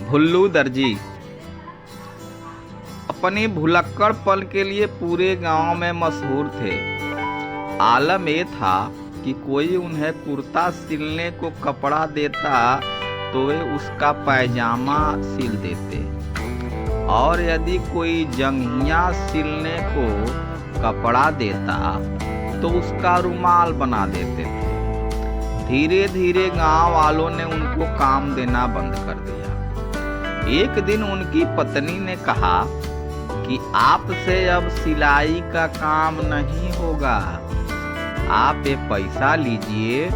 भुल्लू दर्जी अपने भुलक्कड़पन के लिए पूरे गांव में मशहूर थे। आलम यह था कि कोई उन्हें कुर्ता सिलने को कपड़ा देता तो वे उसका पैजामा सिल देते, और यदि कोई जंघिया सिलने को कपड़ा देता तो उसका रुमाल बना देते थे। धीरे धीरे गांव वालों ने उनको काम देना बंद कर दिया। एक दिन उनकी पत्नी ने कहा कि आपसे अब सिलाई का काम नहीं होगा, आप ये पैसा लीजिए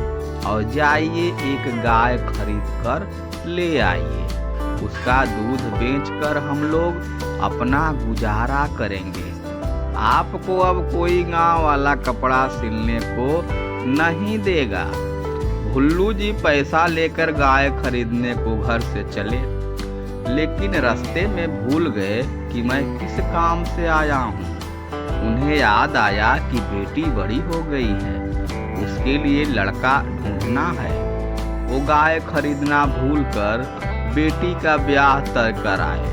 और जाइए एक गाय खरीद कर ले आइए, उसका दूध बेचकर हम लोग अपना गुजारा करेंगे। आपको अब कोई गांव वाला कपड़ा सिलने को नहीं देगा। भुल्लू जी पैसा लेकर गाय खरीदने को घर से चले, लेकिन रास्ते में भूल गए कि मैं किस काम से आया हूँ। उन्हें याद आया कि बेटी बड़ी हो गई है, उसके लिए लड़का ढूंढना है। वो गाय खरीदना भूलकर बेटी का ब्याह तय कर आए।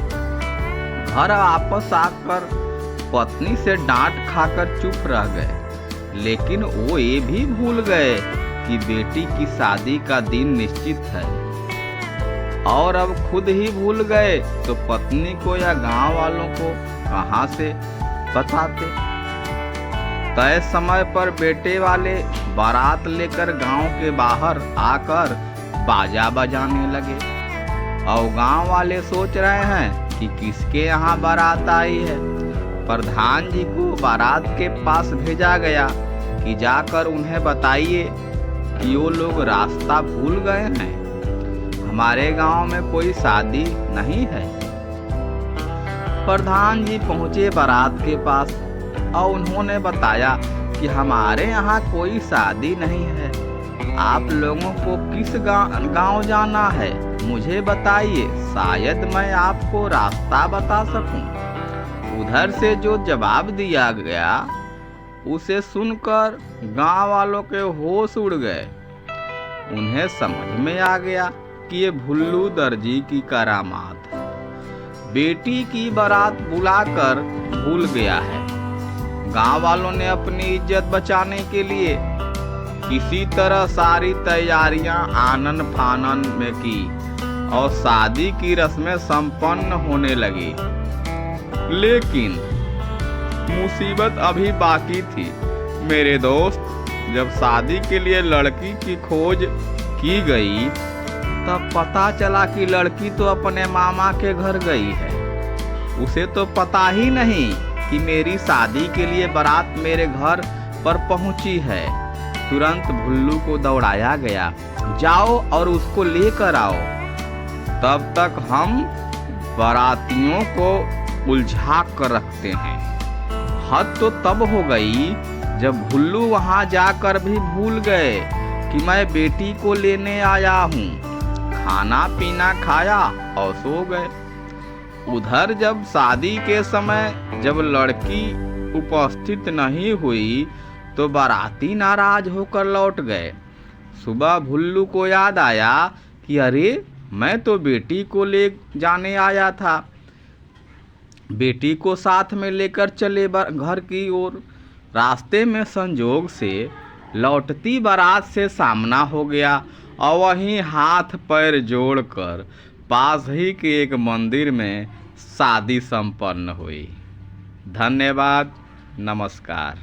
घर वापस आकर पत्नी से डांट खाकर चुप रह गए, लेकिन वो ये भी भूल गए कि बेटी की शादी का दिन निश्चित है। और अब खुद ही भूल गए तो पत्नी को या गांव वालों को कहां से बताते। तय समय पर बेटे वाले बारात लेकर गांव के बाहर आकर बाजा बजाने लगे, और गांव वाले सोच रहे हैं कि किसके यहाँ बारात आई है। प्रधान जी को बारात के पास भेजा गया कि जाकर उन्हें बताइए कि वो लोग रास्ता भूल गए हैं, हमारे गांव में कोई शादी नहीं है। प्रधान जी पहुंचे बारात के पास और उन्होंने बताया कि हमारे यहाँ कोई शादी नहीं है, आप लोगों को किस गांव जाना है मुझे बताइए, शायद मैं आपको रास्ता बता सकूं। उधर से जो जवाब दिया गया उसे सुनकर गांव वालों के होश उड़ गए। उन्हें समझ में आ गया कि ये भुल्लू दर्जी की करामात है, बेटी की बारात बुलाकर भूल गया है। गांव वालों ने अपनी इज्जत बचाने के लिए किसी तरह सारी तैयारियां आनन फानन में की और शादी की रस्में संपन्न होने लगी। लेकिन मुसीबत अभी बाकी थी मेरे दोस्त। जब शादी के लिए लड़की की खोज की गई तब पता चला कि लड़की तो अपने मामा के घर गई है। उसे तो पता ही नहीं कि मेरी शादी के लिए बारात मेरे घर पर पहुंची है। तुरंत भुल्लू को दौड़ाया गया, जाओ और उसको लेकर आओ, तब तक हम बारातियों को उलझा कर रखते हैं। हद तो तब हो गई जब भुल्लू वहां जाकर भी भूल गए कि मैं बेटी को लेने आया हूँ। खाना पीना खाया और सो गए। उधर जब शादी के समय जब लड़की उपस्थित नहीं हुई तो बाराती नाराज होकर लौट गए। सुबह भुल्लू को याद आया कि अरे मैं तो बेटी को ले जाने आया था। बेटी को साथ में लेकर चले घर की ओर। रास्ते में संजोग से लौटती बारात से सामना हो गया और वहीं हाथ पैर जोड़कर पास ही के एक मंदिर में शादी संपन्न हुई। धन्यवाद, नमस्कार।